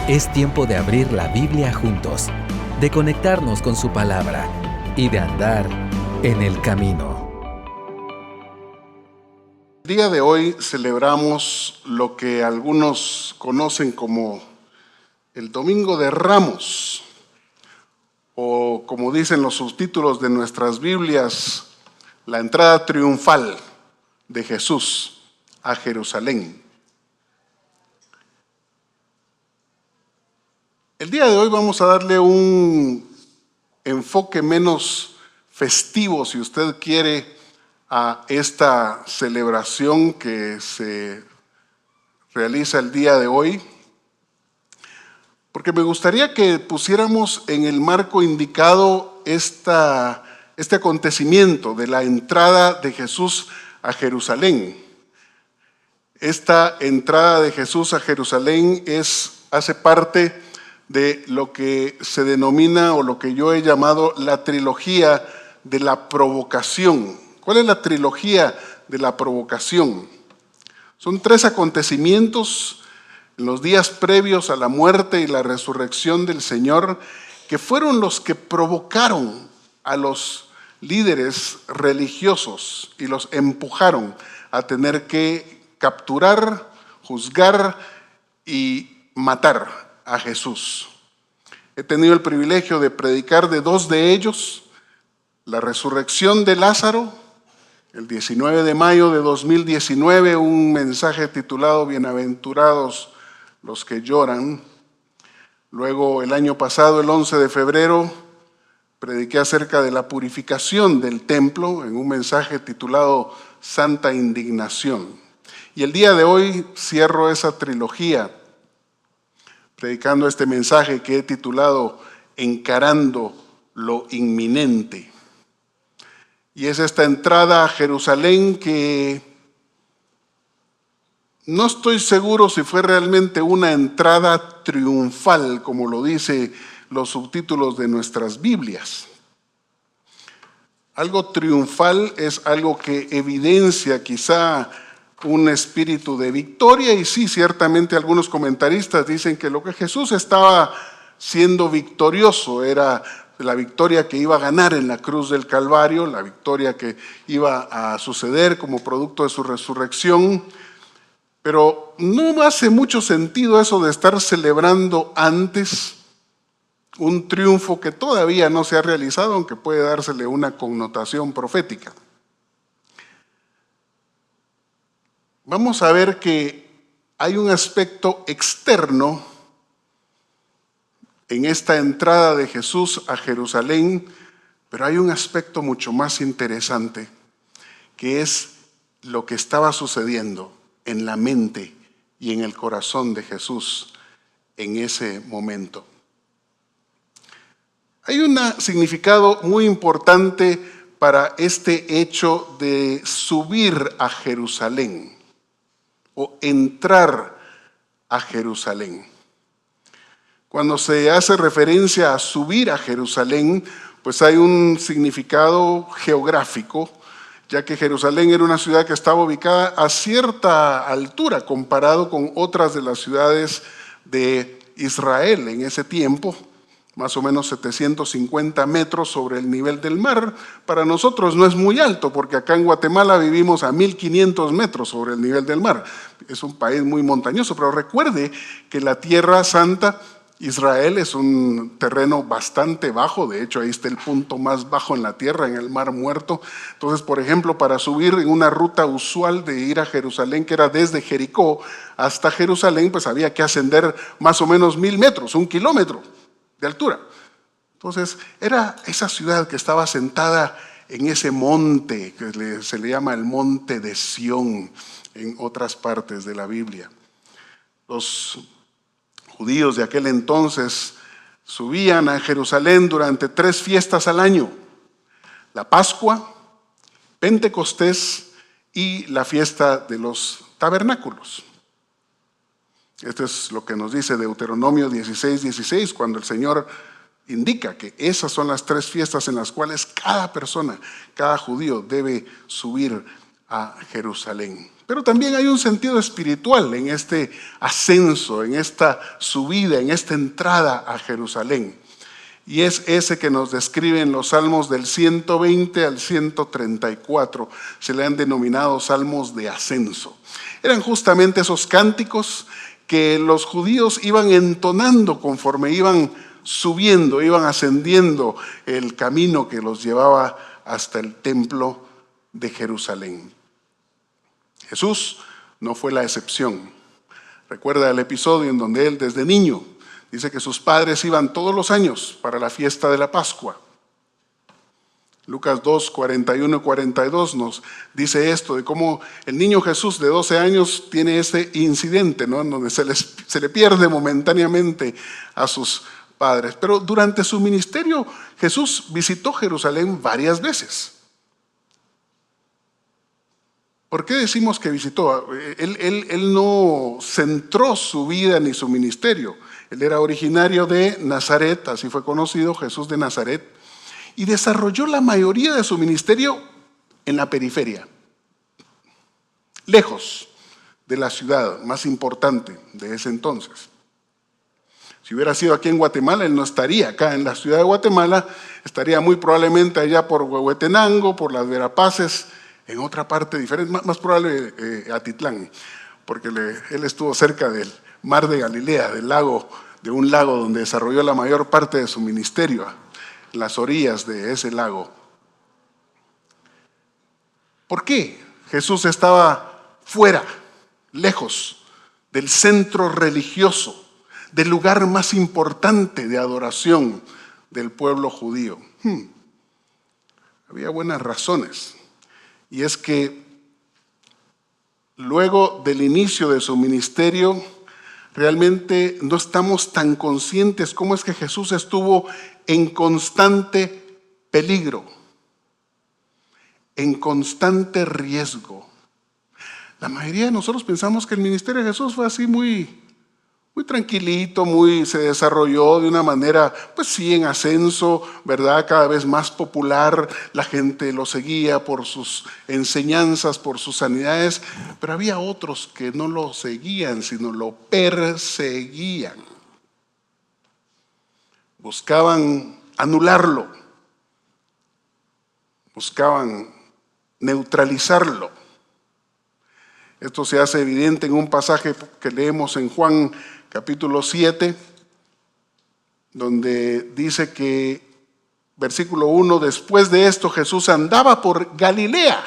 Es tiempo de abrir la Biblia juntos, de conectarnos con su palabra y de andar en el camino. El día de hoy celebramos lo que algunos conocen como el Domingo de Ramos, o como dicen los subtítulos de nuestras Biblias, la entrada triunfal de Jesús a Jerusalén. El día de hoy vamos a darle un enfoque menos festivo, si usted quiere, a esta celebración que se realiza el día de hoy, porque me gustaría que pusiéramos en el marco indicado este acontecimiento de la entrada de Jesús a Jerusalén. Esta entrada de Jesús a Jerusalén hace parte de lo que se denomina, o lo que yo he llamado, la trilogía de la provocación. ¿Cuál es la trilogía de la provocación? Son 3 acontecimientos en los días previos a la muerte y la resurrección del Señor, que fueron los que provocaron a los líderes religiosos y los empujaron a tener que capturar, juzgar y matar a Jesús. He tenido el privilegio de predicar de 2 de ellos: la resurrección de Lázaro, el 19 de mayo de 2019, un mensaje titulado Bienaventurados los que lloran. Luego, el año pasado, el 11 de febrero, prediqué acerca de la purificación del templo en un mensaje titulado Santa Indignación. Y el día de hoy cierro esa trilogía predicando este mensaje que he titulado Encarando lo inminente. Y es esta entrada a Jerusalén que no estoy seguro si fue realmente una entrada triunfal, como lo dicen los subtítulos de nuestras Biblias. Algo triunfal es algo que evidencia quizá un espíritu de victoria, y sí, ciertamente algunos comentaristas dicen que lo que Jesús estaba siendo victorioso era la victoria que iba a ganar en la cruz del Calvario, la victoria que iba a suceder como producto de su resurrección. Pero no hace mucho sentido eso de estar celebrando antes un triunfo que todavía no se ha realizado, aunque puede dársele una connotación profética. Vamos a ver que hay un aspecto externo en esta entrada de Jesús a Jerusalén, pero hay un aspecto mucho más interesante, que es lo que estaba sucediendo en la mente y en el corazón de Jesús en ese momento. Hay un significado muy importante para este hecho de subir a Jerusalén o entrar a Jerusalén. Cuando se hace referencia a subir a Jerusalén, pues hay un significado geográfico, ya que Jerusalén era una ciudad que estaba ubicada a cierta altura comparado con otras de las ciudades de Israel en ese tiempo, más o menos 750 metros sobre el nivel del mar. Para nosotros no es muy alto, porque acá en Guatemala vivimos a 1500 metros sobre el nivel del mar. Es un país muy montañoso, pero recuerde que la Tierra Santa, Israel, es un terreno bastante bajo. De hecho, ahí está el punto más bajo en la tierra, en el Mar Muerto. Entonces, por ejemplo, para subir en una ruta usual de ir a Jerusalén, que era desde Jericó hasta Jerusalén, pues había que ascender más o menos 1000 metros, 1 kilómetro de altura. Entonces, era esa ciudad que estaba sentada en ese monte, que se le llama el Monte de Sión en otras partes de la Biblia. Los judíos de aquel entonces subían a Jerusalén durante 3 fiestas al año: la Pascua, Pentecostés y la fiesta de los tabernáculos. Esto es lo que nos dice Deuteronomio 16:16, cuando el Señor indica que esas son las 3 fiestas en las cuales cada persona, cada judío debe subir a Jerusalén. Pero también hay un sentido espiritual en este ascenso, en esta subida, en esta entrada a Jerusalén. Y es ese que nos describen los salmos del 120 al 134. Se le han denominado salmos de ascenso. Eran justamente esos cánticos que los judíos iban entonando conforme iban subiendo, iban ascendiendo el camino que los llevaba hasta el templo de Jerusalén. Jesús no fue la excepción. Recuerda el episodio en donde él desde niño dice que sus padres iban todos los años para la fiesta de la Pascua. Lucas 2, 41 y 42 nos dice esto, de cómo el niño Jesús de 12 años tiene ese incidente, ¿no?, en donde se le pierde momentáneamente a sus padres. Pero durante su ministerio, Jesús visitó Jerusalén varias veces. ¿Por qué decimos que visitó? Él no centró su vida ni su ministerio. Él era originario de Nazaret, así fue conocido, Jesús de Nazaret, y desarrolló la mayoría de su ministerio en la periferia, lejos de la ciudad más importante de ese entonces. Si hubiera sido aquí en Guatemala, él no estaría acá en la ciudad de Guatemala, estaría muy probablemente allá por Huehuetenango, por las Verapaces, en otra parte diferente, más probable Atitlán, porque él estuvo cerca del mar de Galilea, de un lago donde desarrolló la mayor parte de su ministerio, en las orillas de ese lago. ¿Por qué Jesús estaba fuera, lejos del centro religioso, del lugar más importante de adoración del pueblo judío? Había buenas razones. Y es que luego del inicio de su ministerio, realmente no estamos tan conscientes cómo es que Jesús estuvo en constante peligro, en constante riesgo. La mayoría de nosotros pensamos que el ministerio de Jesús fue así muy tranquilito, se desarrolló de una manera, pues sí, en ascenso, ¿verdad? Cada vez más popular, la gente lo seguía por sus enseñanzas, por sus sanidades, pero había otros que no lo seguían, sino lo perseguían. Buscaban anularlo, buscaban neutralizarlo. Esto se hace evidente en un pasaje que leemos en Juan capítulo 7, donde dice que, versículo 1, después de esto Jesús andaba por Galilea,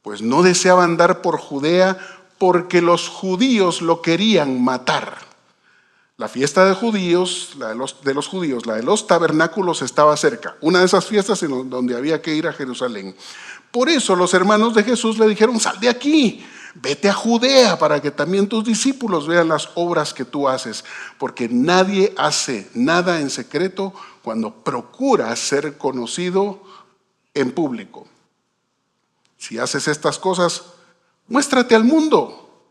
pues no deseaba andar por Judea porque los judíos lo querían matar. La fiesta de judíos, la de los tabernáculos estaba cerca, una de esas fiestas en donde había que ir a Jerusalén. Por eso los hermanos de Jesús le dijeron: sal de aquí, vete a Judea para que también tus discípulos vean las obras que tú haces, porque nadie hace nada en secreto cuando procura ser conocido en público. Si haces estas cosas, muéstrate al mundo,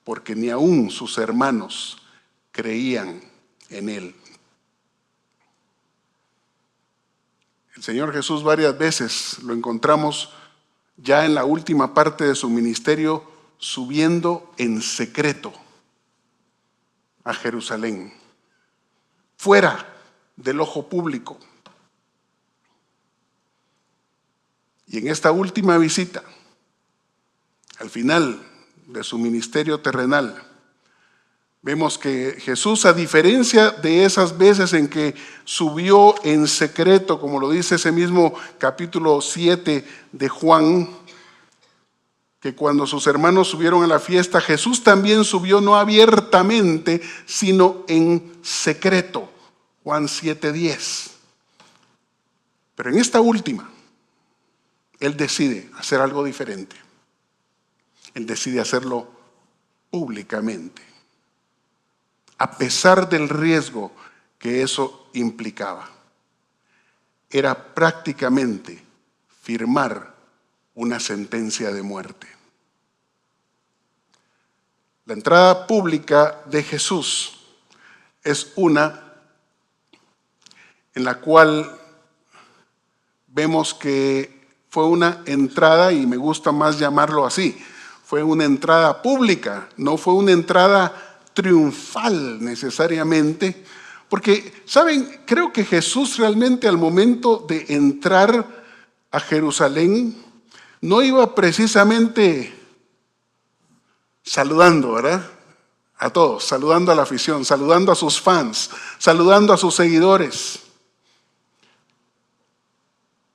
porque ni aún sus hermanos creían en él. El Señor Jesús varias veces lo encontramos ya en la última parte de su ministerio subiendo en secreto a Jerusalén, fuera del ojo público. Y en esta última visita, al final de su ministerio terrenal, vemos que Jesús, a diferencia de esas veces en que subió en secreto, como lo dice ese mismo capítulo 7 de Juan, que cuando sus hermanos subieron a la fiesta, Jesús también subió no abiertamente, sino en secreto. Juan 7:10. Pero en esta última, Él decide hacer algo diferente. Él decide hacerlo públicamente, a pesar del riesgo que eso implicaba. Era prácticamente firmar una sentencia de muerte. La entrada pública de Jesús es una en la cual vemos que fue una entrada, y me gusta más llamarlo así, fue una entrada pública, no fue una entrada triunfal necesariamente, porque, ¿saben? Creo que Jesús realmente al momento de entrar a Jerusalén no iba precisamente saludando, ¿verdad? A todos, saludando a la afición, saludando a sus fans, saludando a sus seguidores.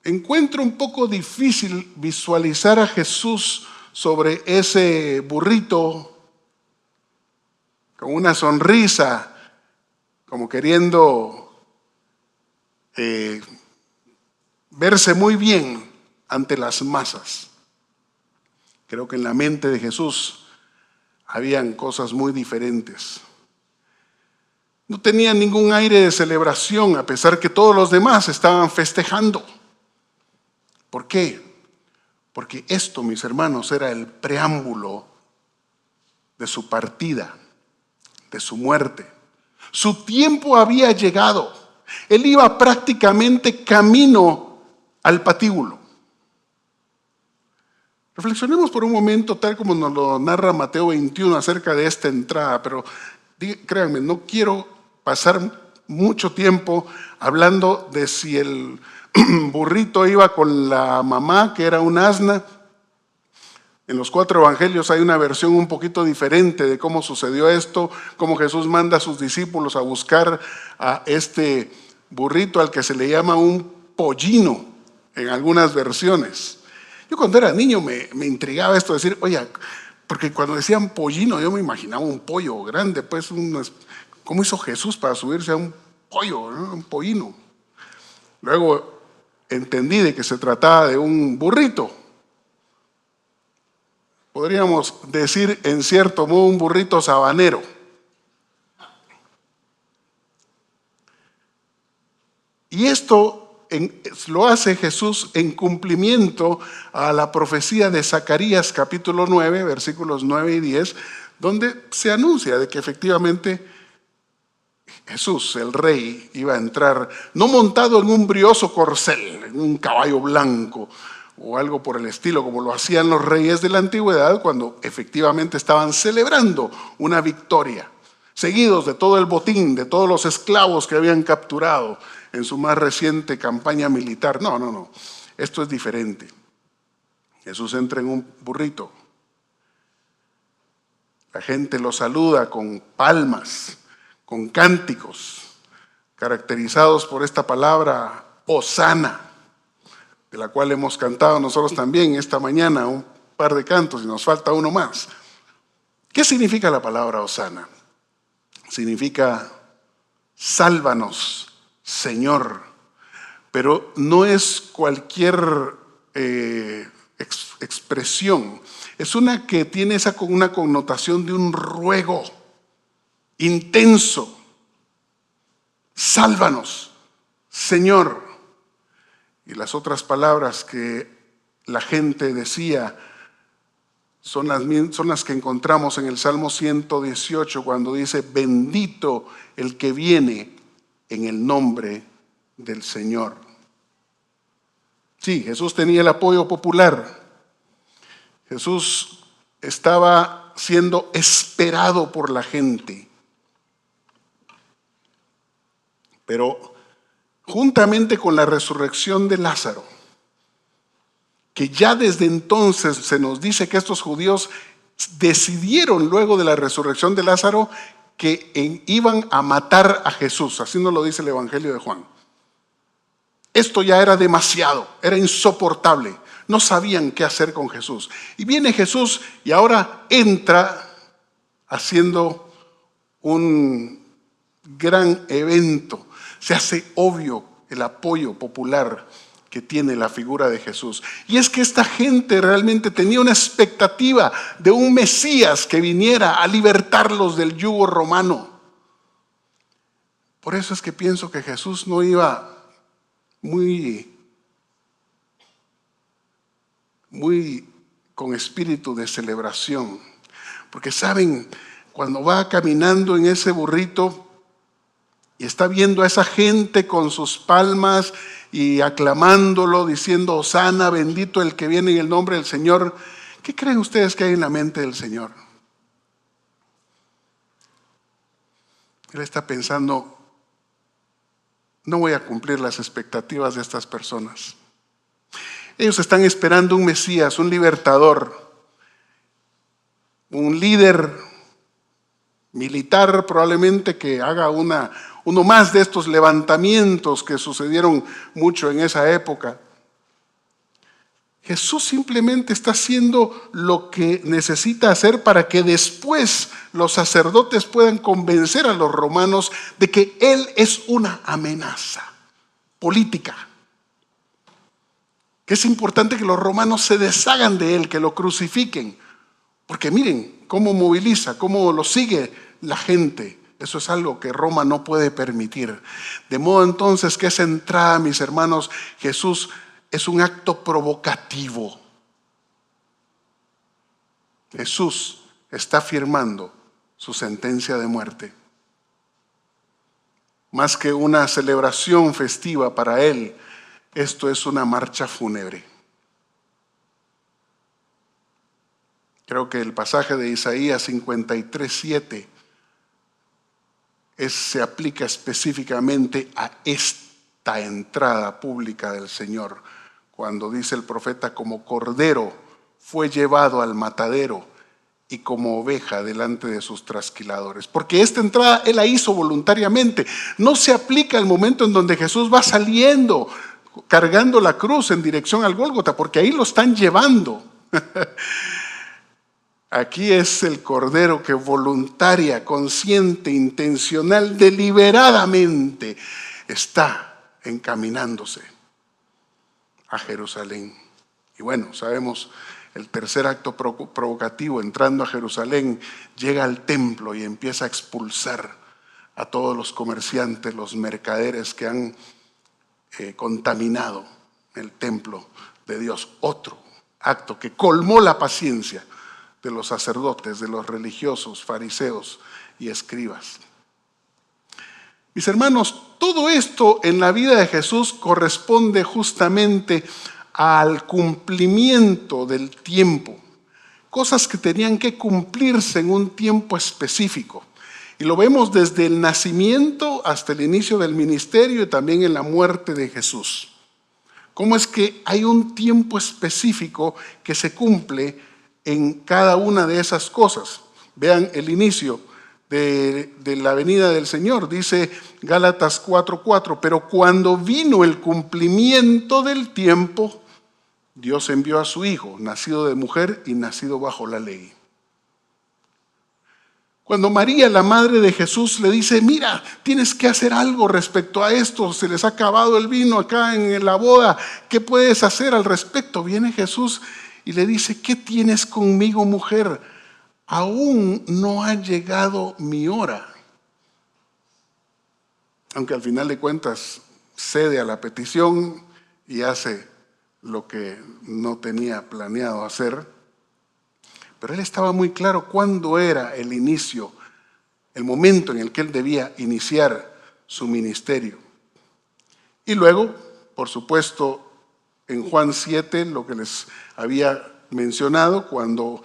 Encuentro un poco difícil visualizar a Jesús sobre ese burrito con una sonrisa, como queriendo verse muy bien ante las masas. Creo que en la mente de Jesús habían cosas muy diferentes. No tenía ningún aire de celebración, a pesar que todos los demás estaban festejando. ¿Por qué? Porque esto, mis hermanos, era el preámbulo de su partida, de su muerte. Su tiempo había llegado. Él iba prácticamente camino al patíbulo. Reflexionemos por un momento, tal como nos lo narra Mateo 21 acerca de esta entrada, pero créanme, no quiero pasar mucho tiempo hablando de si el burrito iba con la mamá, que era un asna. En los 4 evangelios hay una versión un poquito diferente de cómo sucedió esto, cómo Jesús manda a sus discípulos a buscar a este burrito al que se le llama un pollino en algunas versiones. Yo cuando era niño me intrigaba esto de decir, oye, porque cuando decían pollino yo me imaginaba un pollo grande, pues ¿cómo hizo Jesús para subirse a un pollo, ¿no? Un pollino? Luego entendí de que se trataba de un burrito. Podríamos decir en cierto modo un burrito sabanero. Y esto lo hace Jesús en cumplimiento a la profecía de Zacarías capítulo 9, versículos 9 y 10, donde se anuncia de que efectivamente Jesús, el rey, iba a entrar no montado en un brioso corcel, en un caballo blanco o algo por el estilo, como lo hacían los reyes de la antigüedad cuando efectivamente estaban celebrando una victoria, seguidos de todo el botín, de todos los esclavos que habían capturado en su más reciente campaña militar. No. Esto es diferente. Jesús entra en un burrito. La gente lo saluda con palmas, con cánticos, caracterizados por esta palabra Hosana, de la cual hemos cantado nosotros también esta mañana un par de cantos y nos falta uno más. ¿Qué significa la palabra Hosana? Significa sálvanos, Señor, pero no es cualquier expresión, es una que tiene una connotación de un ruego intenso. Sálvanos, Señor. Y las otras palabras que la gente decía son las que encontramos en el Salmo 118 cuando dice: bendito el que viene en el nombre del Señor. Sí, Jesús tenía el apoyo popular. Jesús estaba siendo esperado por la gente. Pero juntamente con la resurrección de Lázaro, que ya desde entonces se nos dice que estos judíos decidieron luego de la resurrección de Lázaro que iban a matar a Jesús, así nos lo dice el Evangelio de Juan. Esto ya era demasiado, era insoportable, no sabían qué hacer con Jesús. Y viene Jesús y ahora entra haciendo un gran evento. Se hace obvio el apoyo popular que tiene la figura de Jesús. Y es que esta gente realmente tenía una expectativa de un Mesías que viniera a libertarlos del yugo romano. Por eso es que pienso que Jesús no iba muy con espíritu de celebración. Porque saben, cuando va caminando en ese burrito y está viendo a esa gente con sus palmas y aclamándolo, diciendo: Hosana, bendito el que viene en el nombre del Señor, ¿qué creen ustedes que hay en la mente del Señor? Él está pensando: no voy a cumplir las expectativas de estas personas. Ellos están esperando un Mesías, un libertador, un líder militar probablemente que haga uno más de estos levantamientos que sucedieron mucho en esa época. Jesús simplemente está haciendo lo que necesita hacer para que después los sacerdotes puedan convencer a los romanos de que Él es una amenaza política. Que es importante que los romanos se deshagan de Él, que lo crucifiquen. Porque miren cómo moviliza, cómo lo sigue la gente. Eso es algo que Roma no puede permitir. De modo entonces que esa entrada, mis hermanos, Jesús es un acto provocativo. Jesús está firmando su sentencia de muerte. Más que una celebración festiva para Él, esto es una marcha fúnebre. Creo que el pasaje de Isaías 53:7 se aplica específicamente a esta entrada pública del Señor, cuando dice el profeta: como cordero fue llevado al matadero y como oveja delante de sus trasquiladores. Porque esta entrada Él la hizo voluntariamente. No se aplica al momento en donde Jesús va saliendo cargando la cruz en dirección al Gólgota, porque ahí lo están llevando. Aquí es el cordero que voluntaria, consciente, intencional, deliberadamente está encaminándose a Jerusalén. Y bueno, sabemos el tercer acto provocativo: entrando a Jerusalén, llega al templo y empieza a expulsar a todos los comerciantes, los mercaderes que han contaminado el templo de Dios. Otro acto que colmó la paciencia de los sacerdotes, de los religiosos, fariseos y escribas. Mis hermanos, todo esto en la vida de Jesús corresponde justamente al cumplimiento del tiempo. Cosas que tenían que cumplirse en un tiempo específico. Y lo vemos desde el nacimiento hasta el inicio del ministerio y también en la muerte de Jesús. ¿Cómo es que hay un tiempo específico que se cumple en cada una de esas cosas? Vean el inicio de la venida del Señor. Dice Gálatas 4:4: pero cuando vino el cumplimiento del tiempo, Dios envió a su Hijo, nacido de mujer y nacido bajo la ley. Cuando María, la madre de Jesús, le dice: mira, tienes que hacer algo respecto a esto, se les ha acabado el vino acá en la boda, ¿qué puedes hacer al respecto? Viene Jesús y le dice: ¿qué tienes conmigo, mujer? Aún no ha llegado mi hora. Aunque al final de cuentas cede a la petición y hace lo que no tenía planeado hacer. Pero Él estaba muy claro cuándo era el inicio, el momento en el que Él debía iniciar su ministerio. Y luego, por supuesto, en Juan 7, lo que les había mencionado, cuando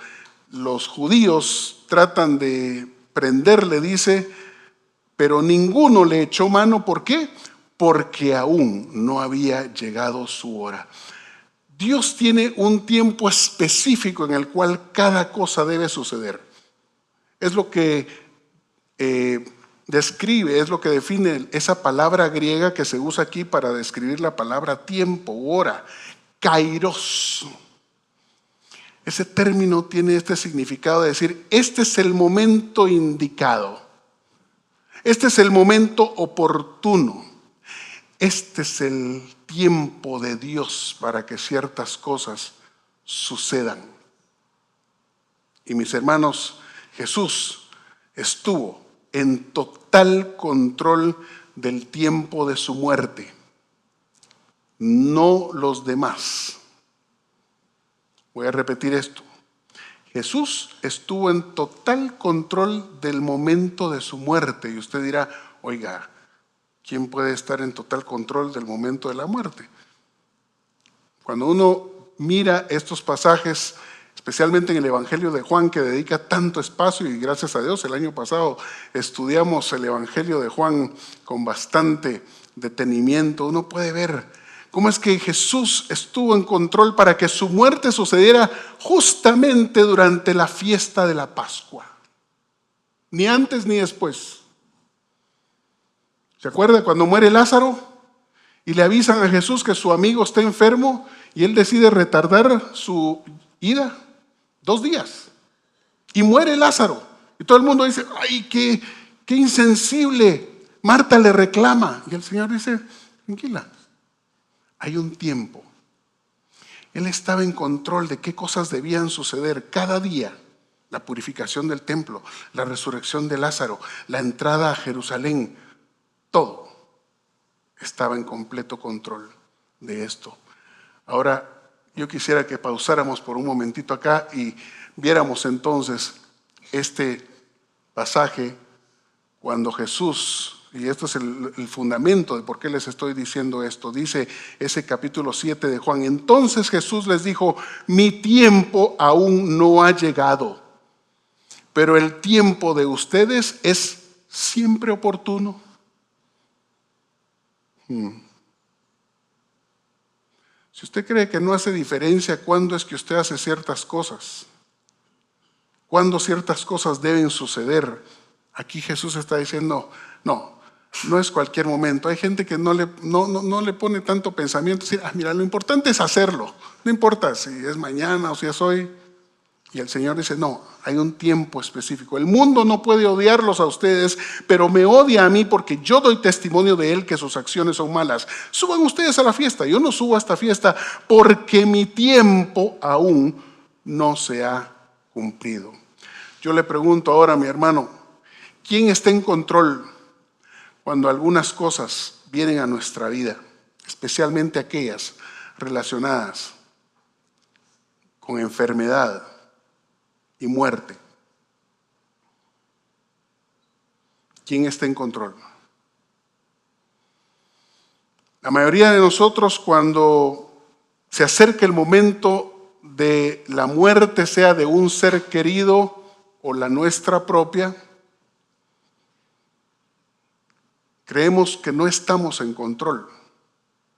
los judíos tratan de prenderle, dice: pero ninguno le echó mano. ¿Por qué? Porque aún no había llegado su hora. Dios tiene un tiempo específico en el cual cada cosa debe suceder. Es lo que describe, es lo que define esa palabra griega que se usa aquí para describir la palabra tiempo, hora, kairos. Ese término tiene este significado de decir: este es el momento indicado, este es el momento oportuno, este es el tiempo de Dios para que ciertas cosas sucedan. Y mis hermanos, Jesús estuvo en total control del tiempo de su muerte, no los demás. Voy a repetir esto: Jesús estuvo en total control del momento de su muerte. Y usted dirá: oiga, ¿Quién puede estar en total control del momento de la muerte? Cuando uno mira estos pasajes, especialmente en el Evangelio de Juan, que dedica tanto espacio, y gracias a Dios el año pasado estudiamos el Evangelio de Juan con bastante detenimiento, uno puede ver cómo es que Jesús estuvo en control para que su muerte sucediera justamente durante la fiesta de la Pascua. Ni antes ni después. ¿Se acuerda cuando muere Lázaro y le avisan a Jesús que su amigo está enfermo y él decide retardar su ida 2 días? Y muere Lázaro. Y todo el mundo dice, ¡ay, qué insensible! Marta le reclama. Y el Señor dice, tranquila, hay un tiempo. Él estaba en control de qué cosas debían suceder cada día. La purificación del templo, la resurrección de Lázaro, la entrada a Jerusalén. Todo estaba en completo control de esto. Ahora, yo quisiera que pausáramos por un momentito acá y viéramos entonces este pasaje cuando Jesús, y esto es el fundamento de por qué les estoy diciendo esto, dice ese capítulo 7 de Juan, entonces Jesús les dijo, mi tiempo aún no ha llegado, pero el tiempo de ustedes es siempre oportuno. Si usted cree que no hace diferencia cuándo es que usted hace ciertas cosas, cuándo ciertas cosas deben suceder, aquí Jesús está diciendo, no es cualquier momento. Hay gente que no le pone tanto pensamiento, decir, mira, lo importante es hacerlo, no importa si es mañana o si es hoy. Y el Señor dice, no, hay un tiempo específico. El mundo no puede odiarlos a ustedes, pero me odia a mí porque yo doy testimonio de él que sus acciones son malas. Suban ustedes a la fiesta. Yo no subo a esta fiesta porque mi tiempo aún no se ha cumplido. Yo le pregunto ahora a mi hermano, ¿quién está en control cuando algunas cosas vienen a nuestra vida? Especialmente aquellas relacionadas con enfermedad y muerte. ¿Quién está en control? La mayoría de nosotros, cuando se acerca el momento de la muerte, sea de un ser querido o la nuestra propia, creemos que no estamos en control.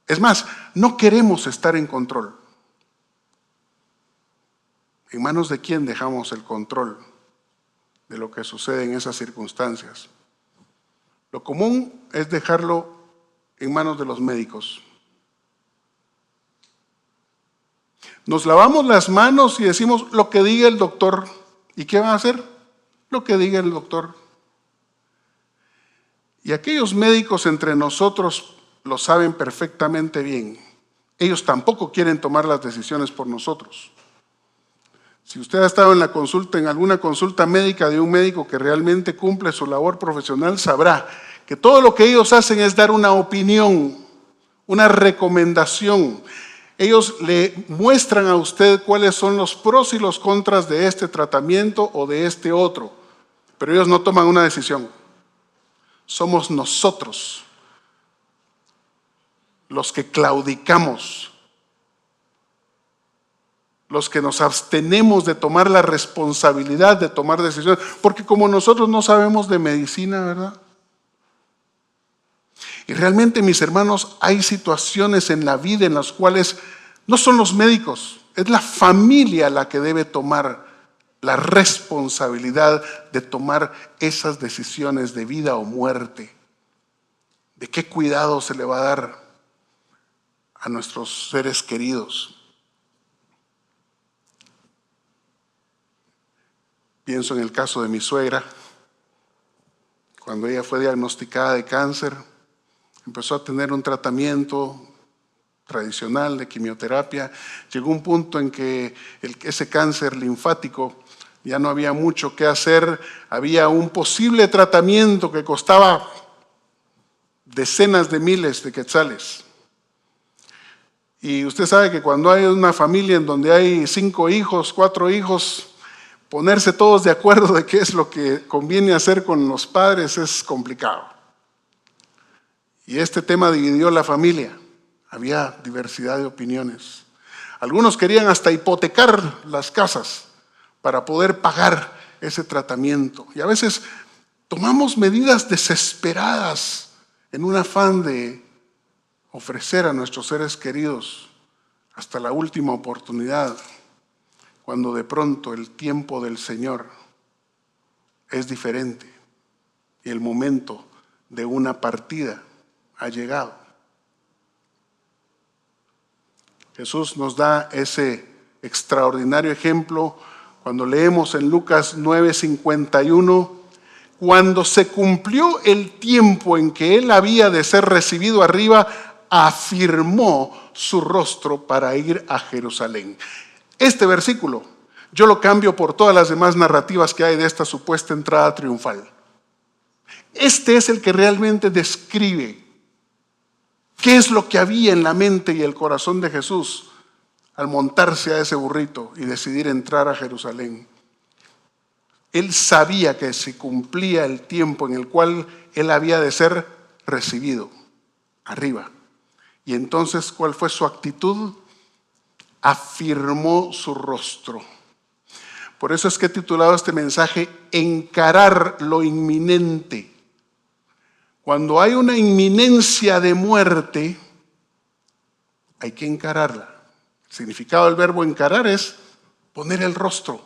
Es más, no queremos estar en control. ¿En manos de quién dejamos el control de lo que sucede en esas circunstancias? Lo común es dejarlo en manos de los médicos. Nos lavamos las manos y decimos lo que diga el doctor. ¿Y qué va a hacer? Lo que diga el doctor. Y aquellos médicos entre nosotros lo saben perfectamente bien. Ellos tampoco quieren tomar las decisiones por nosotros. Si usted ha estado en alguna consulta médica de un médico que realmente cumple su labor profesional, sabrá que todo lo que ellos hacen es dar una opinión, una recomendación. Ellos le muestran a usted cuáles son los pros y los contras de este tratamiento o de este otro, pero ellos no toman una decisión. Somos nosotros los que claudicamos, los que nos abstenemos de tomar la responsabilidad de tomar decisiones, porque como nosotros no sabemos de medicina, ¿verdad? Y realmente, mis hermanos, hay situaciones en la vida en las cuales no son los médicos, es la familia la que debe tomar la responsabilidad de tomar esas decisiones de vida o muerte. ¿De qué cuidado se le va a dar a nuestros seres queridos? Pienso en el caso de mi suegra. Cuando ella fue diagnosticada de cáncer, empezó a tener un tratamiento tradicional de quimioterapia. Llegó un punto en que ese cáncer linfático ya no había mucho que hacer. Había un posible tratamiento que costaba decenas de miles de quetzales. Y usted sabe que cuando hay una familia en donde hay 5 hijos, 4 hijos, ponerse todos de acuerdo de qué es lo que conviene hacer con los padres es complicado. Y este tema dividió la familia. Había diversidad de opiniones. Algunos querían hasta hipotecar las casas para poder pagar ese tratamiento. Y a veces tomamos medidas desesperadas en un afán de ofrecer a nuestros seres queridos hasta la última oportunidad, cuando de pronto el tiempo del Señor es diferente y el momento de una partida ha llegado. Jesús nos da ese extraordinario ejemplo cuando leemos en Lucas 9:51, cuando se cumplió el tiempo en que él había de ser recibido arriba, afirmó su rostro para ir a Jerusalén. Este versículo yo lo cambio por todas las demás narrativas que hay de esta supuesta entrada triunfal. Este es el que realmente describe qué es lo que había en la mente y el corazón de Jesús al montarse a ese burrito y decidir entrar a Jerusalén. Él sabía que se cumplía el tiempo en el cual él había de ser recibido arriba. Y entonces, ¿cuál fue su actitud? Afirmó su rostro. Por eso es que he titulado este mensaje Encarar lo inminente. Cuando hay una inminencia de muerte, hay que encararla. El significado del verbo encarar es poner el rostro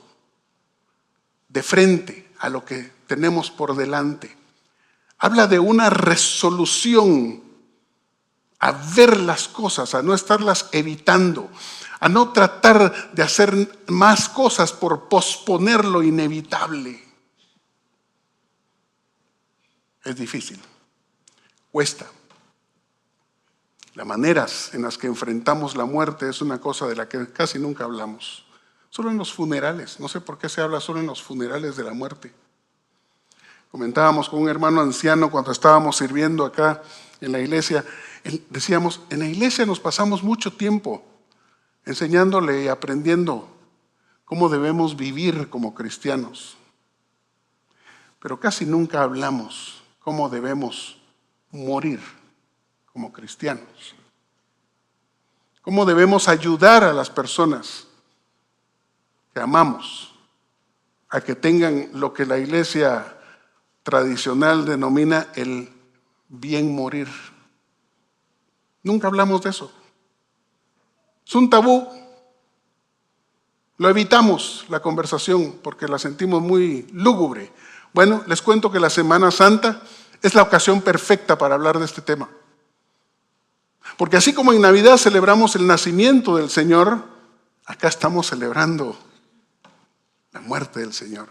de frente a lo que tenemos por delante. Habla de una resolución a ver las cosas, a no estarlas evitando, a no tratar de hacer más cosas por posponer lo inevitable. Es difícil, cuesta. Las maneras en las que enfrentamos la muerte es una cosa de la que casi nunca hablamos. Solo en los funerales, no sé por qué se habla solo en los funerales de la muerte. Comentábamos con un hermano anciano cuando estábamos sirviendo acá en la iglesia, decíamos, en la iglesia nos pasamos mucho tiempo enseñándole y aprendiendo cómo debemos vivir como cristianos. Pero casi nunca hablamos cómo debemos morir como cristianos. Cómo debemos ayudar a las personas que amamos a que tengan lo que la iglesia tradicional denomina el bien morir. Nunca hablamos de eso. Es un tabú. Lo evitamos la conversación porque la sentimos muy lúgubre. Bueno, les cuento que la Semana Santa es la ocasión perfecta para hablar de este tema. Porque así como en Navidad celebramos el nacimiento del Señor, acá estamos celebrando la muerte del Señor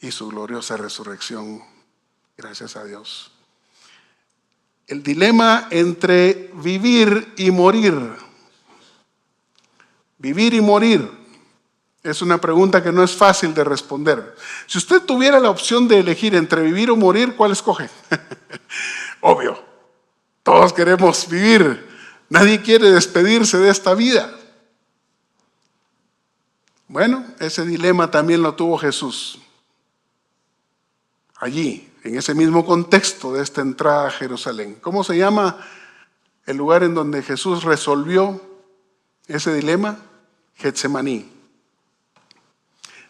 y su gloriosa resurrección. Gracias a Dios. El dilema entre vivir y morir. Vivir y morir es una pregunta que no es fácil de responder. Si usted tuviera la opción de elegir entre vivir o morir, ¿cuál escoge? Obvio, todos queremos vivir. Nadie quiere despedirse de esta vida. Bueno, ese dilema también lo tuvo Jesús. Allí, en ese mismo contexto de esta entrada a Jerusalén. ¿Cómo se llama el lugar en donde Jesús resolvió ese dilema? Getsemaní.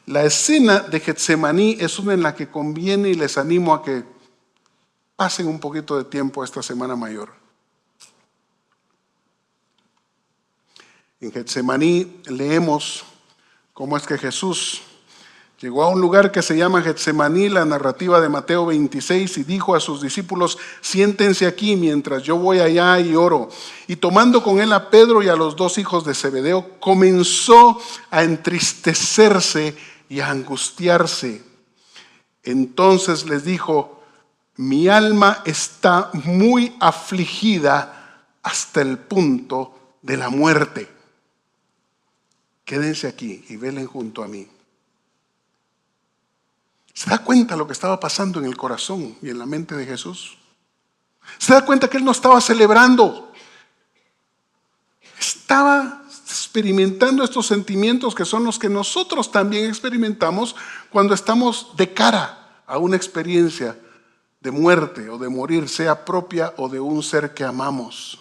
La escena de Getsemaní es una en la que conviene y les animo a que pasen un poquito de tiempo esta Semana Mayor. En Getsemaní leemos cómo es que Jesús llegó a un lugar que se llama Getsemaní, la narrativa de Mateo 26, y dijo a sus discípulos, siéntense aquí mientras yo voy allá y oro. Y tomando con él a Pedro y a los dos hijos de Zebedeo, comenzó a entristecerse y a angustiarse. Entonces les dijo, mi alma está muy afligida hasta el punto de la muerte. Quédense aquí y velen junto a mí. ¿Se da cuenta lo que estaba pasando en el corazón y en la mente de Jesús? ¿Se da cuenta que él no estaba celebrando? Estaba experimentando estos sentimientos que son los que nosotros también experimentamos cuando estamos de cara a una experiencia de muerte o de morir, sea propia o de un ser que amamos.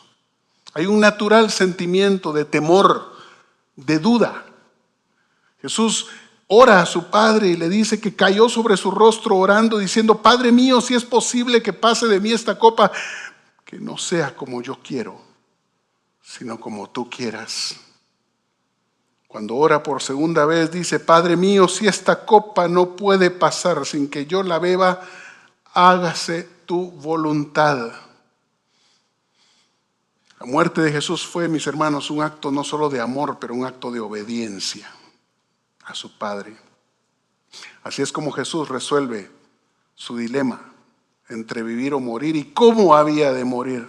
Hay un natural sentimiento de temor, de duda. Jesús ora a su Padre y le dice que cayó sobre su rostro orando, diciendo: Padre mío, si es posible que pase de mí esta copa, que no sea como yo quiero, sino como tú quieras. Cuando ora por segunda vez dice: Padre mío, si esta copa no puede pasar sin que yo la beba, hágase tu voluntad. La muerte de Jesús fue, mis hermanos, un acto no solo de amor, pero un acto de obediencia a su Padre. Así es como Jesús resuelve su dilema entre vivir o morir y cómo había de morir.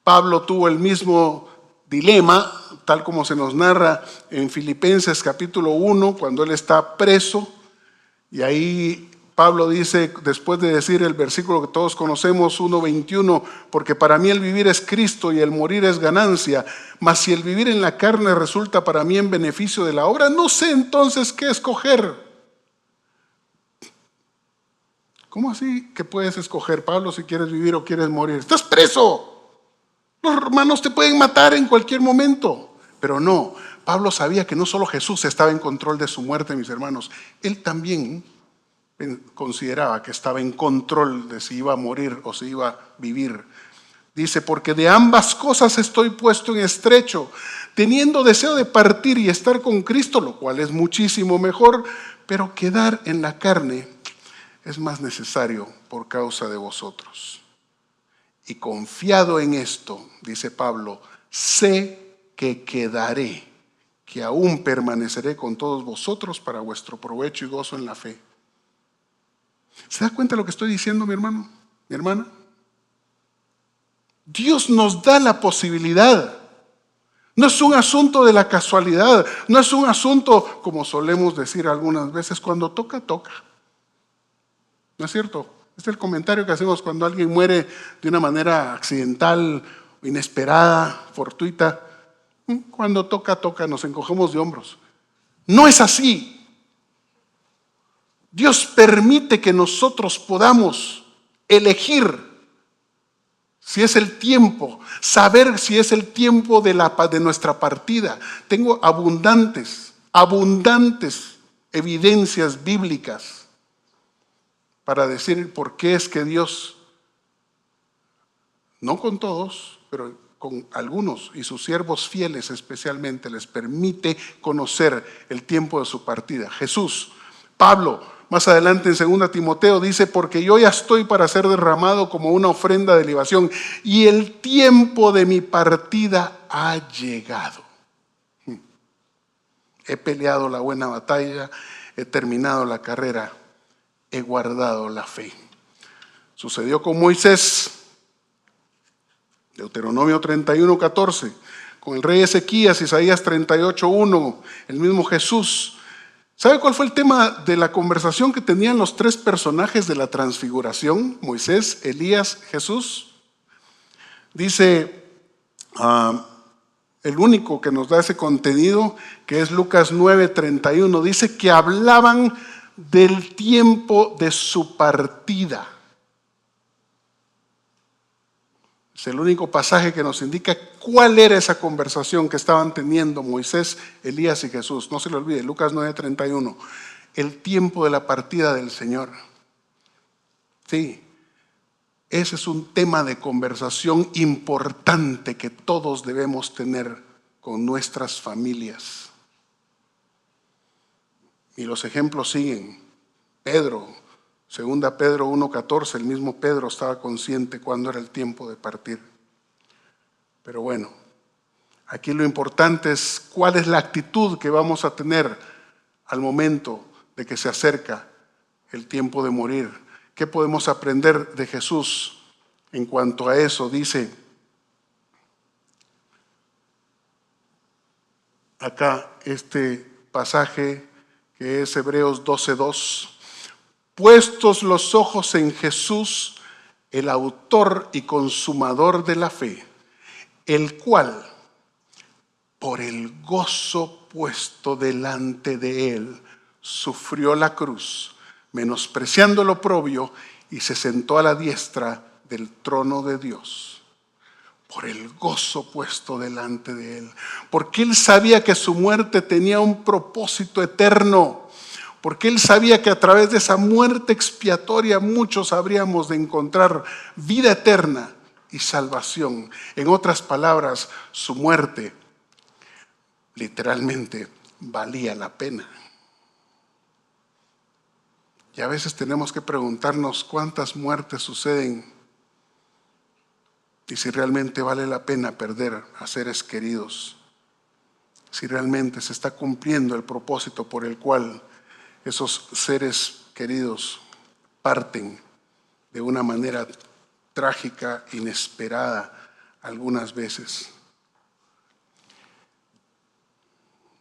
Pablo tuvo el mismo dilema, tal como se nos narra en Filipenses capítulo 1, cuando él está preso, y ahí Pablo dice, después de decir el versículo que todos conocemos, 1:21, porque para mí el vivir es Cristo y el morir es ganancia, mas si el vivir en la carne resulta para mí en beneficio de la obra, no sé entonces qué escoger. ¿Cómo así que puedes escoger, Pablo, si quieres vivir o quieres morir? ¡Estás preso! Los romanos te pueden matar en cualquier momento. Pero no, Pablo sabía que no solo Jesús estaba en control de su muerte, mis hermanos. Él también consideraba que estaba en control de si iba a morir o si iba a vivir. Dice: porque de ambas cosas estoy puesto en estrecho, teniendo deseo de partir y estar con Cristo, lo cual es muchísimo mejor, pero quedar en la carne es más necesario por causa de vosotros. Y confiado en esto, dice Pablo, sé que quedaré, que aún permaneceré con todos vosotros para vuestro provecho y gozo en la fe. ¿Se da cuenta de lo que estoy diciendo, mi hermano, mi hermana? Dios nos da la posibilidad. No es un asunto de la casualidad, no es un asunto, como solemos decir algunas veces, cuando toca, toca. ¿No es cierto? Este es el comentario que hacemos cuando alguien muere de una manera accidental, inesperada, fortuita. Cuando toca, toca, nos encogemos de hombros. No es así. Dios permite que nosotros podamos elegir si es el tiempo, saber si es el tiempo de nuestra partida. Tengo abundantes evidencias bíblicas para decir por qué es que Dios, no con todos, pero con algunos y sus siervos fieles especialmente, les permite conocer el tiempo de su partida. Jesús, Pablo, más adelante en 2 Timoteo dice: porque yo ya estoy para ser derramado como una ofrenda de libación y el tiempo de mi partida ha llegado. He peleado la buena batalla, he terminado la carrera, he guardado la fe. Sucedió con Moisés, Deuteronomio 31:14, con el rey Ezequías, Isaías 38:1, el mismo Jesús. ¿Sabe cuál fue el tema de la conversación que tenían los tres personajes de la transfiguración? Moisés, Elías, Jesús. Dice el único que nos da ese contenido, que es Lucas 9:31, dice que hablaban del tiempo de su partida. Es el único pasaje que nos indica cuál era esa conversación que estaban teniendo Moisés, Elías y Jesús. No se lo olvide, Lucas 9:31, el tiempo de la partida del Señor. Sí, ese es un tema de conversación importante que todos debemos tener con nuestras familias. Y los ejemplos siguen. Pedro, 2 Pedro 1:14, el mismo Pedro estaba consciente cuando era el tiempo de partir. Pero bueno, aquí lo importante es cuál es la actitud que vamos a tener al momento de que se acerca el tiempo de morir. ¿Qué podemos aprender de Jesús en cuanto a eso? Dice acá este pasaje que es Hebreos 12:2. Puestos los ojos en Jesús, el autor y consumador de la fe, el cual, por el gozo puesto delante de él, sufrió la cruz, menospreciando el oprobio, y se sentó a la diestra del trono de Dios por el gozo puesto delante de él, porque él sabía que su muerte tenía un propósito eterno, porque él sabía que a través de esa muerte expiatoria muchos habríamos de encontrar vida eterna y salvación. En otras palabras, su muerte literalmente valía la pena. Y a veces tenemos que preguntarnos cuántas muertes suceden y si realmente vale la pena perder a seres queridos, si realmente se está cumpliendo el propósito por el cual esos seres queridos parten de una manera trágica, inesperada algunas veces.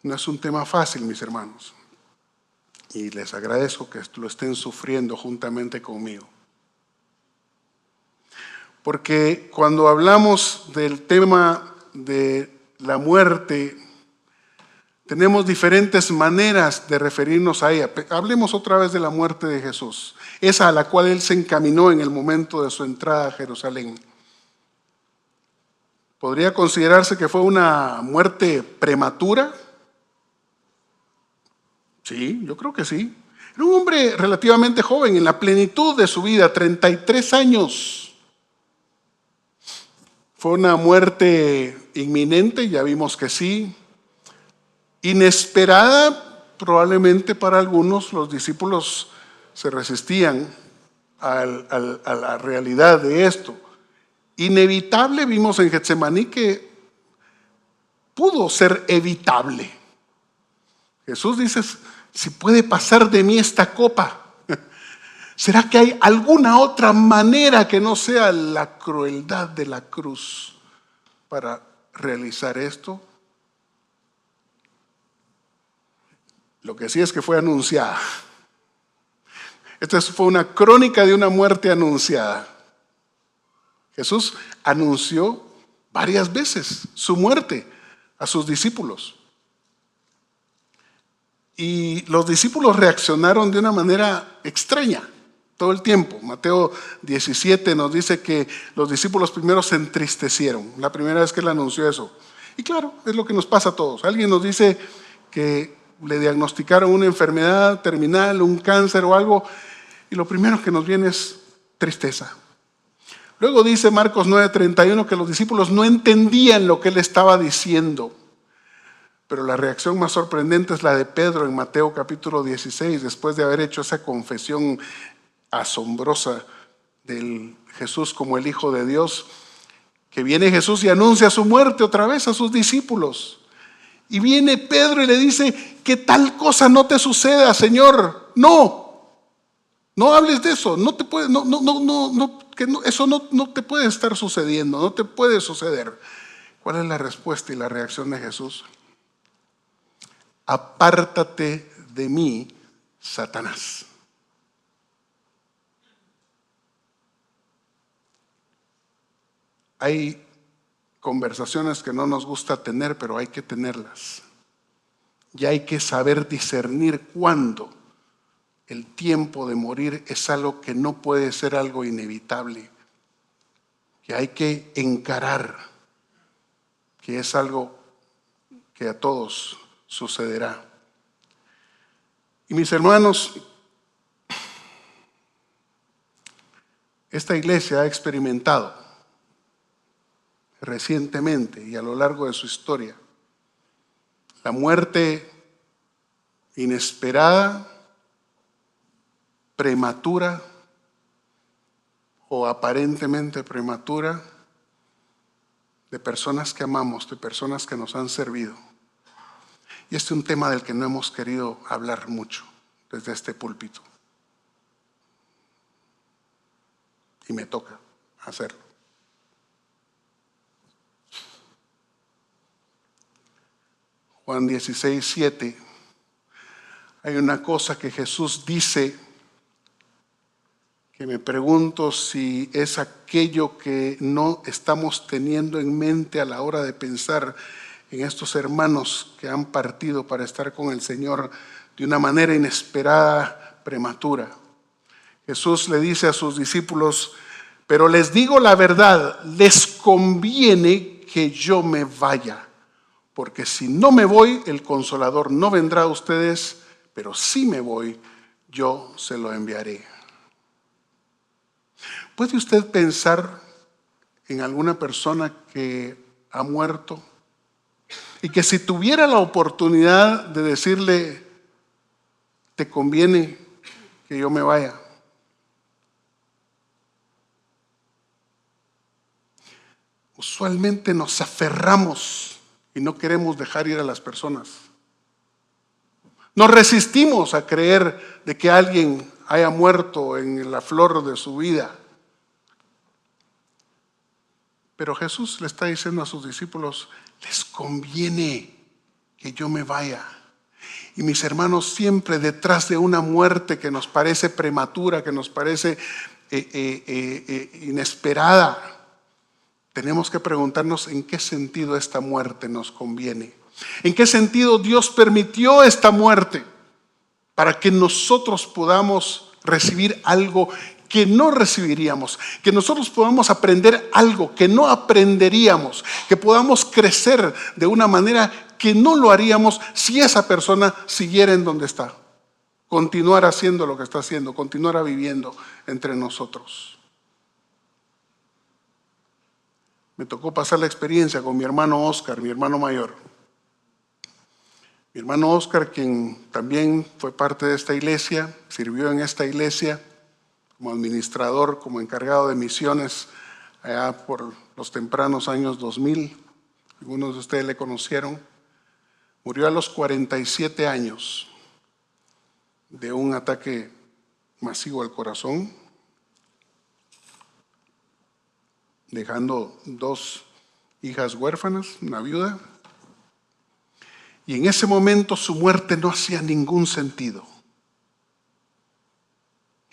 No es un tema fácil, mis hermanos, y les agradezco que lo estén sufriendo juntamente conmigo. Porque cuando hablamos del tema de la muerte, tenemos diferentes maneras de referirnos a ella. Hablemos otra vez de la muerte de Jesús, esa a la cual Él se encaminó en el momento de su entrada a Jerusalén. ¿Podría considerarse que fue una muerte prematura? Sí, yo creo que sí. Era un hombre relativamente joven, en la plenitud de su vida, 33 años. Fue una muerte inminente, ya vimos que sí. Inesperada, probablemente para algunos. Los discípulos se resistían a la realidad de esto. Inevitable, vimos en Getsemaní que pudo ser evitable. Jesús dice, si puede pasar de mí esta copa, ¿será que hay alguna otra manera que no sea la crueldad de la cruz para realizar esto? Lo que sí es que fue anunciada. Esta fue una crónica de una muerte anunciada. Jesús anunció varias veces su muerte a sus discípulos. Y los discípulos reaccionaron de una manera extraña todo el tiempo. Mateo 17 nos dice que los discípulos primero se entristecieron, la primera vez que él anunció eso. Y claro, es lo que nos pasa a todos. Alguien nos dice que le diagnosticaron una enfermedad terminal, un cáncer o algo, y lo primero que nos viene es tristeza. Luego dice Marcos 9:31 que los discípulos no entendían lo que él estaba diciendo. Pero la reacción más sorprendente es la de Pedro en Mateo capítulo 16, después de haber hecho esa confesión asombrosa del Jesús como el Hijo de Dios, que viene Jesús y anuncia su muerte otra vez a sus discípulos. Y viene Pedro y le dice, que tal cosa no te suceda, Señor. No hables de eso, no te puede, eso no te puede estar sucediendo, no te puede suceder. ¿Cuál es la respuesta y la reacción de Jesús? Apártate de mí, Satanás. Hay conversaciones que no nos gusta tener, pero hay que tenerlas. Y hay que saber discernir cuándo el tiempo de morir es algo que no puede ser algo inevitable, que hay que encarar, que es algo que a todos sucederá. Y mis hermanos, esta iglesia ha experimentado recientemente y a lo largo de su historia la muerte inesperada, prematura o aparentemente prematura de personas que amamos, de personas que nos han servido. Y este es un tema del que no hemos querido hablar mucho desde este púlpito. Y me toca hacerlo. Juan 16:7. Hay una cosa que Jesús dice que me pregunto si es aquello que no estamos teniendo en mente a la hora de pensar en estos hermanos que han partido para estar con el Señor de una manera inesperada, prematura. Jesús le dice a sus discípulos: pero les digo la verdad, les conviene que yo me vaya, porque si no me voy, el Consolador no vendrá a ustedes, pero si me voy, yo se lo enviaré. ¿Puede usted pensar en alguna persona que ha muerto y que si tuviera la oportunidad de decirle: te conviene que yo me vaya? Usualmente nos aferramos y no queremos dejar ir a las personas. Nos resistimos a creer de que alguien haya muerto en la flor de su vida. Pero Jesús le está diciendo a sus discípulos: les conviene que yo me vaya. Y mis hermanos, siempre detrás de una muerte que nos parece prematura, que nos parece inesperada, tenemos que preguntarnos en qué sentido esta muerte nos conviene. ¿En qué sentido Dios permitió esta muerte? Para que nosotros podamos recibir algo que no recibiríamos, que nosotros podamos aprender algo que no aprenderíamos, que podamos crecer de una manera que no lo haríamos si esa persona siguiera en donde está, continuara haciendo lo que está haciendo, continuara viviendo entre nosotros. Me tocó pasar la experiencia con mi hermano Oscar, mi hermano mayor. Mi hermano Oscar, quien también fue parte de esta iglesia, sirvió en esta iglesia como administrador, como encargado de misiones allá por los tempranos años 2000. Algunos de ustedes le conocieron. Murió a los 47 años de un ataque masivo al corazón, dejando 2 hijas huérfanas, una viuda. Y en ese momento su muerte no hacía ningún sentido.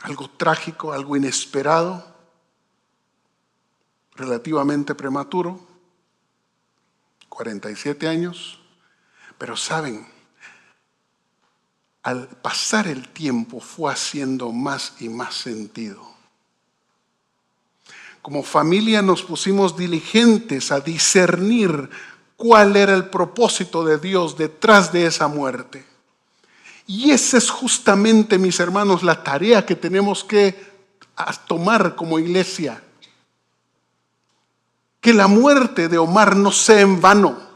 Algo trágico, algo inesperado, relativamente prematuro, 47 años. Pero saben, al pasar el tiempo fue haciendo más y más sentido. Como familia nos pusimos diligentes a discernir cuál era el propósito de Dios detrás de esa muerte. Y esa es justamente, mis hermanos, la tarea que tenemos que tomar como iglesia. Que la muerte de Omar no sea en vano.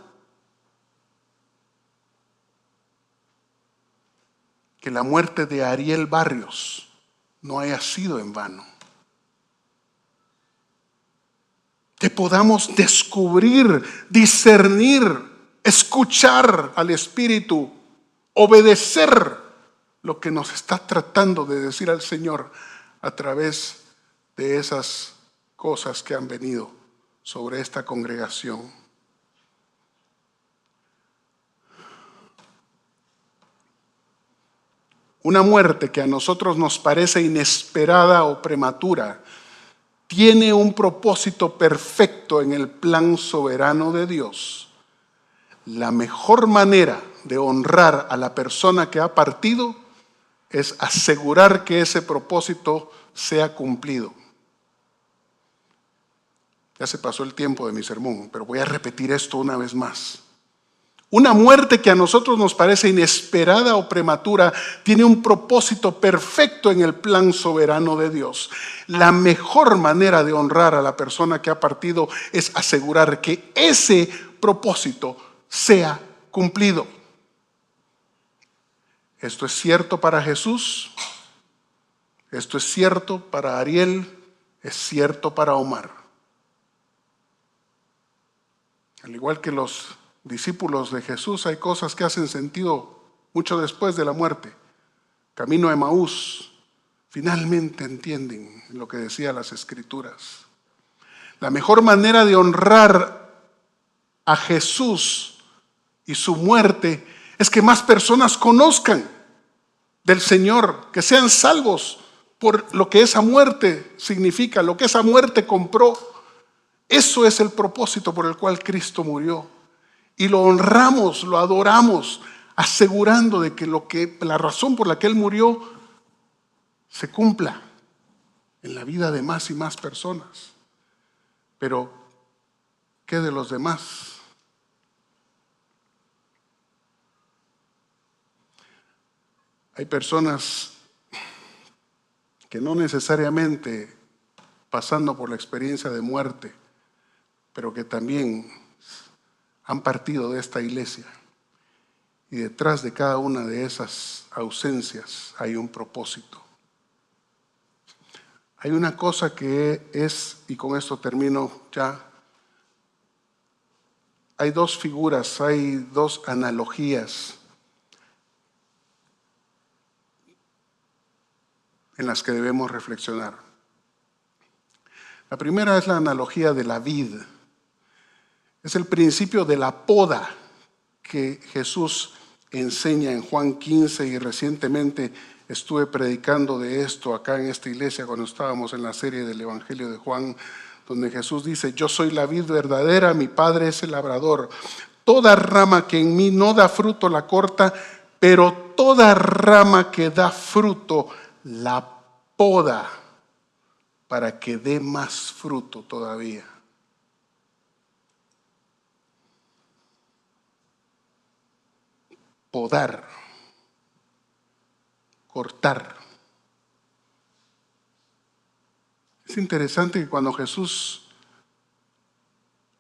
Que la muerte de Ariel Barrios no haya sido en vano. Que podamos descubrir, discernir, escuchar al Espíritu, obedecer lo que nos está tratando de decir al Señor a través de esas cosas que han venido sobre esta congregación. Una muerte que a nosotros nos parece inesperada o prematura tiene un propósito perfecto en el plan soberano de Dios. La mejor manera de honrar a la persona que ha partido es asegurar que ese propósito sea cumplido. Ya se pasó el tiempo de mi sermón, pero voy a repetir esto una vez más. Una muerte que a nosotros nos parece inesperada o prematura tiene un propósito perfecto en el plan soberano de Dios. La mejor manera de honrar a la persona que ha partido es asegurar que ese propósito sea cumplido. Esto es cierto para Jesús, esto es cierto para Ariel, es cierto para Omar. Al igual que los discípulos de Jesús, hay cosas que hacen sentido mucho después de la muerte. Camino a Emaús, finalmente entienden lo que decían las Escrituras. La mejor manera de honrar a Jesús y su muerte es que más personas conozcan del Señor, que sean salvos por lo que esa muerte significa, lo que esa muerte compró. Eso es el propósito por el cual Cristo murió. Y lo honramos, lo adoramos, asegurando de que la razón por la que Él murió se cumpla, en la vida de más y más personas. Pero, ¿qué de los demás? Hay personas que no necesariamente pasando por la experiencia de muerte, pero que también han partido de esta iglesia. Y detrás de cada una de esas ausencias hay un propósito. Hay una cosa que es, y con esto termino ya, hay dos figuras, hay dos analogías en las que debemos reflexionar. La primera es la analogía de la vid. Es el principio de la poda que Jesús enseña en Juan 15 y recientemente estuve predicando de esto acá en esta iglesia cuando estábamos en la serie del Evangelio de Juan, donde Jesús dice: yo soy la vid verdadera, mi Padre es el labrador. Toda rama que en mí no da fruto la corta, pero toda rama que da fruto la poda para que dé más fruto todavía. Podar, cortar. Es interesante que cuando Jesús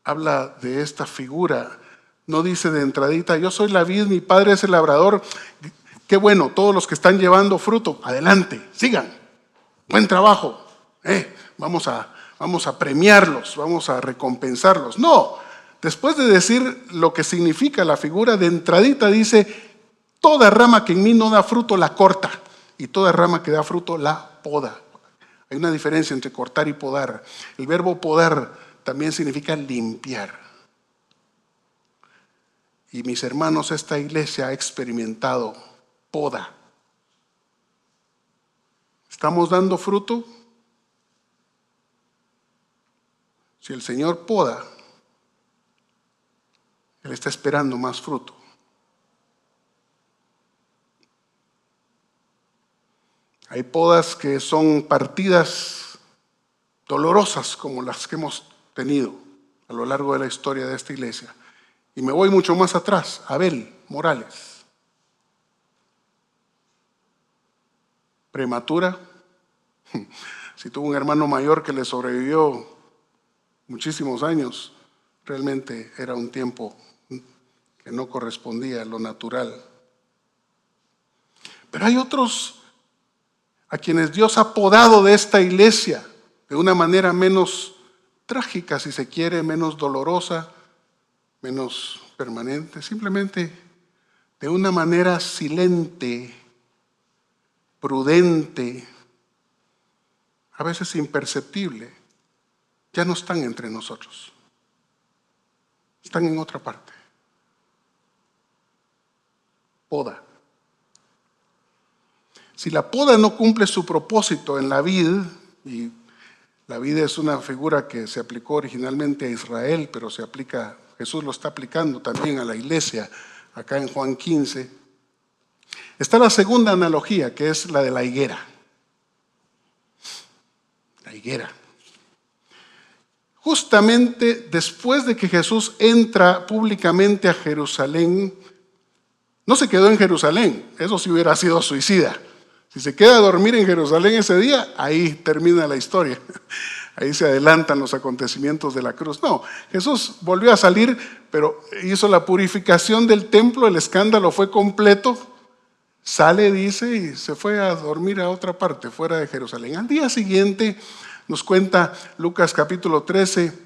habla de esta figura, no dice de entradita: yo soy la vid, mi Padre es el labrador. Qué bueno, todos los que están llevando fruto, adelante, sigan, buen trabajo, vamos a premiarlos, vamos a recompensarlos. No, después de decir lo que significa la figura, de entradita dice: toda rama que en mí no da fruto la corta, y toda rama que da fruto la poda. Hay una diferencia entre cortar y podar. El verbo podar también significa limpiar. Y mis hermanos, esta iglesia ha experimentado poda. ¿Estamos dando fruto? Si el Señor poda, Él está esperando más fruto. Hay podas que son partidas dolorosas como las que hemos tenido a lo largo de la historia de esta iglesia. Y me voy mucho más atrás, Abel Morales. Prematura. Si tuvo un hermano mayor que le sobrevivió muchísimos años, realmente era un tiempo que no correspondía a lo natural. Pero hay otros a quienes Dios ha podado de esta iglesia de una manera menos trágica, si se quiere, menos dolorosa, menos permanente, simplemente de una manera silente, prudente, a veces imperceptible. Ya no están entre nosotros, están en otra parte. Poda. Si la poda no cumple su propósito en la vid, y la vid es una figura que se aplicó originalmente a Israel, pero Jesús lo está aplicando también a la iglesia, acá en Juan 15, está la segunda analogía, que es la de la higuera. La higuera. Justamente después de que Jesús entra públicamente a Jerusalén, no se quedó en Jerusalén, eso sí hubiera sido suicida. Si se queda a dormir en Jerusalén ese día, ahí termina la historia. Ahí se adelantan los acontecimientos de la cruz. No, Jesús volvió a salir, pero hizo la purificación del templo, el escándalo fue completo. Sale, dice, y se fue a dormir a otra parte, fuera de Jerusalén. Al día siguiente, nos cuenta Lucas capítulo 13,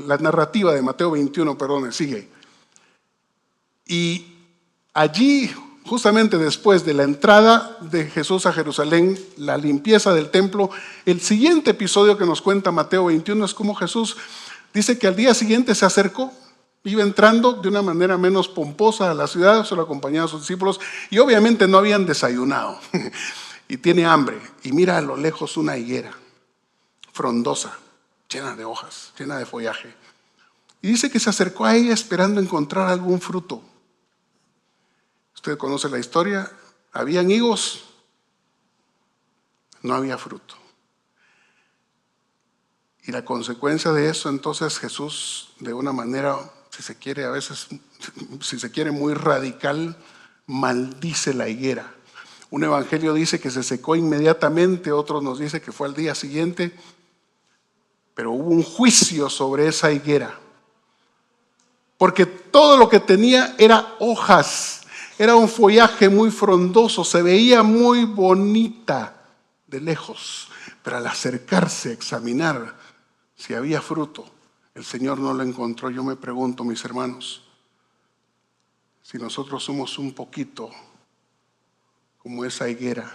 la narrativa de Mateo 21, sigue. Y allí, justamente después de la entrada de Jesús a Jerusalén, la limpieza del templo, el siguiente episodio que nos cuenta Mateo 21 es como Jesús dice que al día siguiente se acercó, iba entrando de una manera menos pomposa a la ciudad, solo acompañaba a sus discípulos, y obviamente no habían desayunado, y tiene hambre, y mira a lo lejos una higuera frondosa, llena de hojas, llena de follaje. Y dice que se acercó a ella esperando encontrar algún fruto. Usted conoce la historia. Habían higos, no había fruto. Y la consecuencia de eso, entonces Jesús, de una manera, si se quiere, a veces, si se quiere, muy radical, maldice la higuera. Un evangelio dice que se secó inmediatamente, otro nos dice que fue al día siguiente, pero hubo un juicio sobre esa higuera. Porque todo lo que tenía era hojas, era un follaje muy frondoso, se veía muy bonita de lejos, pero al acercarse a examinar si había fruto, el Señor no lo encontró. Yo me pregunto, mis hermanos, si nosotros somos un poquito como esa higuera,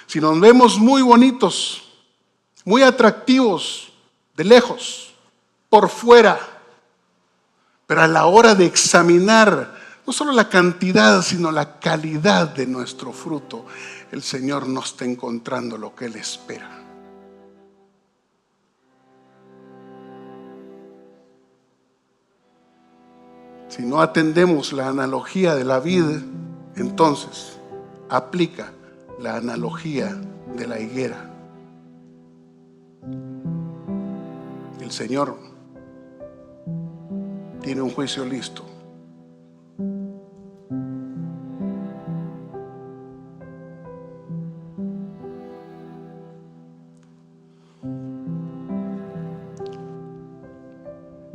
si nos vemos muy bonitos, muy atractivos de lejos, por fuera, pero a la hora de examinar no solo la cantidad, sino la calidad de nuestro fruto, el Señor no está encontrando lo que Él espera. Si no atendemos la analogía de la vid, entonces aplica la analogía de la higuera. El Señor tiene un juicio listo.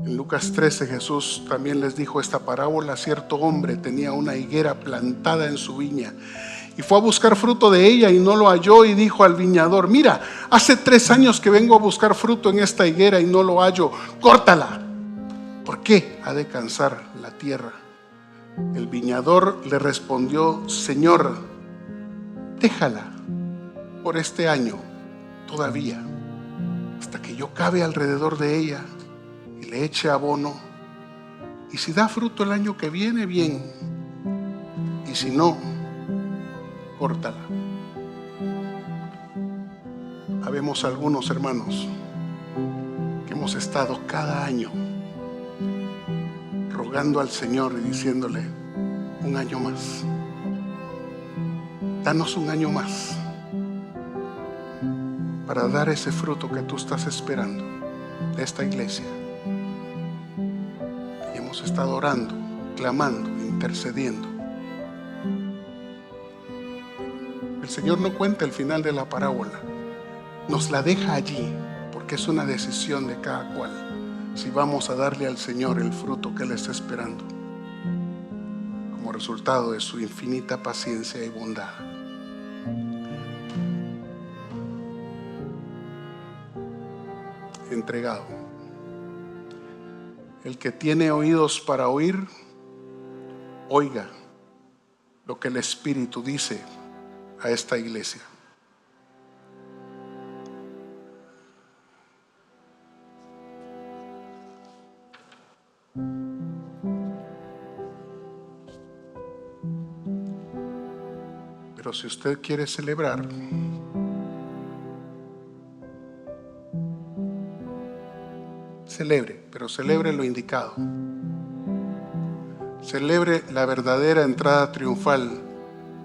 En Lucas 13 Jesús también les dijo esta parábola. Cierto hombre tenía una higuera plantada en su viña y fue a buscar fruto de ella y no lo halló, y dijo al viñador: mira, hace 3 años que vengo a buscar fruto en esta higuera y no lo hallo, córtala. ¿Por qué ha de cansar la tierra? El viñador le respondió: Señor, déjala por este año todavía, hasta que yo cabe alrededor de ella y le eche abono, y si da fruto el año que viene, bien, y si no, córtala. Habemos algunos hermanos que hemos estado cada año rogando al Señor y diciéndole: un año más, danos un año más para dar ese fruto que tú estás esperando de esta iglesia. Y hemos estado orando, clamando, intercediendo. El Señor no cuenta el final de la parábola, nos la deja allí, porque es una decisión de cada cual si vamos a darle al Señor el fruto que Él está esperando, como resultado de su infinita paciencia y bondad. Entregado. El que tiene oídos para oír, oiga lo que el Espíritu dice a esta iglesia. Pero si usted quiere celebrar, celebre, pero celebre lo indicado. Celebre la verdadera entrada triunfal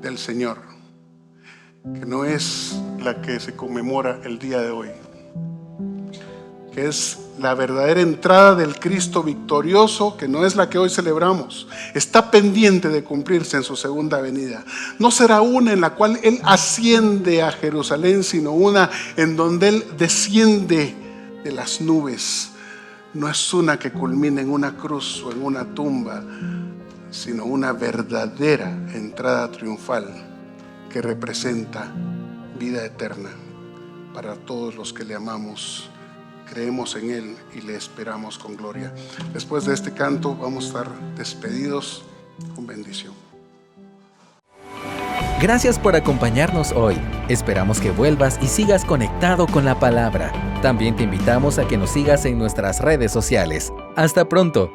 del Señor, que no es la que se conmemora el día de hoy, que es la verdadera entrada del Cristo victorioso, que no es la que hoy celebramos. Está pendiente de cumplirse en su segunda venida. No será una en la cual Él asciende a Jerusalén, sino una en donde Él desciende de las nubes. No es una que culmina en una cruz o en una tumba, sino una verdadera entrada triunfal que representa vida eterna para todos los que le amamos, creemos en Él y le esperamos con gloria. Después de este canto vamos a estar despedidos con bendición. Gracias por acompañarnos hoy. Esperamos que vuelvas y sigas conectado con la palabra. También te invitamos a que nos sigas en nuestras redes sociales. Hasta pronto.